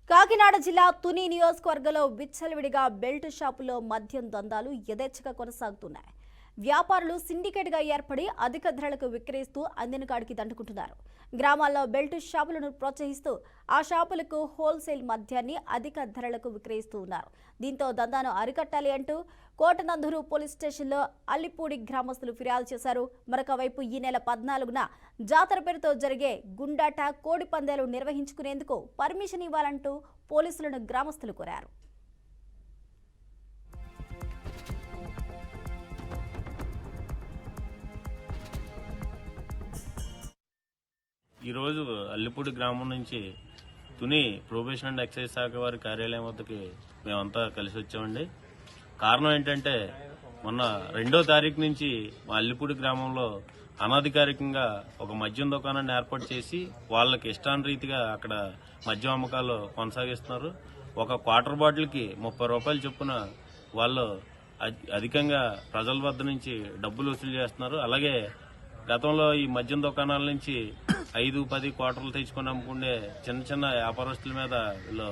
కాకినాడ జిల్లా తుని నియోజకవర్గంలో విచ్చలవిడిగా బెల్ట్ షాపులో మద్యం దందాలు యథేచ్ఛగా కొనసాగుతున్నాయి. వ్యాపారులు సిండికేట్ గా ఏర్పడి అధిక ధరలకు విక్రయిస్తూ అందిన కాడికి దండుకుంటున్నారు. గ్రామాల్లో బెల్ట్ షాపులను ప్రోత్సహిస్తూ ఆ షాపులకు హోల్సేల్ మద్యాన్ని అధిక ధరలకు విక్రయిస్తూ ఉన్నారు. దీంతో దందాను అరికట్టాలి అంటూ కోటనందూరు పోలీస్ స్టేషన్లో అల్లిపూడి గ్రామస్తులు ఫిర్యాదు చేశారు. మరొక వైపు ఈ నెల 14న జాతర పేరుతో జరిగే గుండాట కోడి పందేలు నిర్వహించుకునేందుకు పర్మిషన్ ఇవ్వాలంటూ పోలీసులను గ్రామస్తులు కోరారు. ఈరోజు అల్లిపూడి గ్రామం నుంచి తుని ప్రొబేషన్ అండ్ ఎక్సైజ్ శాఖ వారి కార్యాలయం వద్దకి మేమంతా కలిసి వచ్చామండి. కారణం ఏంటంటే మొన్న 2వ తారీఖు నుంచి మా అల్లిపూడి గ్రామంలో అనధికారికంగా ఒక మద్యం దుకాణాన్ని ఏర్పాటు చేసి వాళ్ళకి ఇష్టానురీతిగా అక్కడ మద్యం అమ్మకాలు కొనసాగిస్తున్నారు. ఒక క్వార్టర్ బాటిల్కి 30 రూపాయలు చొప్పున వాళ్ళు అధికంగా ప్రజల వద్ద నుంచి డబ్బులు వసూలు చేస్తున్నారు. అలాగే గతంలో ఈ మద్యం దుకాణాల నుంచి 5-10 క్వార్టర్లు తెచ్చుకొని అమ్ముకునే చిన్న చిన్న వ్యాపారస్తుల మీద వీళ్ళు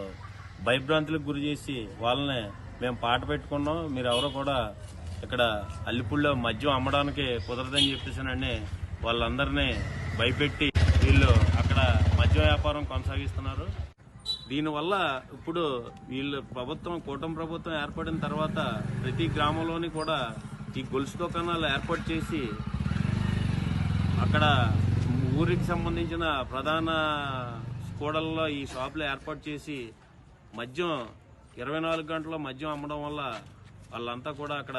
భయభ్రాంతులకు గురి చేసి వాళ్ళని మేము పాట పెట్టుకున్నాం, మీరు ఎవరో కూడా ఇక్కడ అల్లిపూడిలో మద్యం అమ్మడానికి కుదరదని చెప్పేసానని వాళ్ళందరినీ భయపెట్టి వీళ్ళు అక్కడ మద్యం వ్యాపారం కొనసాగిస్తున్నారు. దీనివల్ల ఇప్పుడు వీళ్ళు కూటమి ప్రభుత్వం ఏర్పడిన తర్వాత ప్రతి గ్రామంలోని కూడా ఈ గొలుసు దుకాణాలు ఏర్పాటు చేసి అక్కడ ఊరికి సంబంధించిన ప్రధాన కూడల్లో ఈ షాపులు ఏర్పాటు చేసి మద్యం 24 గంటల్లో మద్యం అమ్మడం వల్ల వాళ్ళంతా కూడా అక్కడ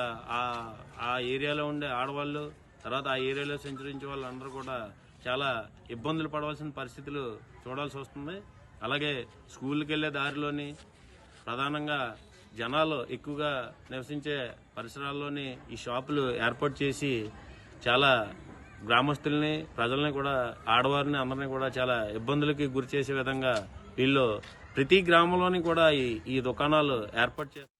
ఆ ఏరియాలో ఉండే ఆడవాళ్ళు, తర్వాత ఆ ఏరియాలో సంచరించే వాళ్ళందరూ కూడా చాలా ఇబ్బందులు పడవలసిన పరిస్థితులు చూడాల్సి వస్తుంది. అలాగే స్కూల్కి వెళ్లే దారిలోని ప్రధానంగా జనాలు ఎక్కువగా నివసించే పరిసరాల్లోని ఈ షాపులు ఏర్పాటు చేసి చాలా గ్రామస్తుల్ని, ప్రజల్ని కూడా, ఆడవారిని అందరినీ కూడా చాలా ఇబ్బందులకి గురి చేసే విధంగా వీళ్ళు ప్రతి గ్రామంలోని కూడా ఈ దుకాణాలు ఏర్పాటు చేస్తారు.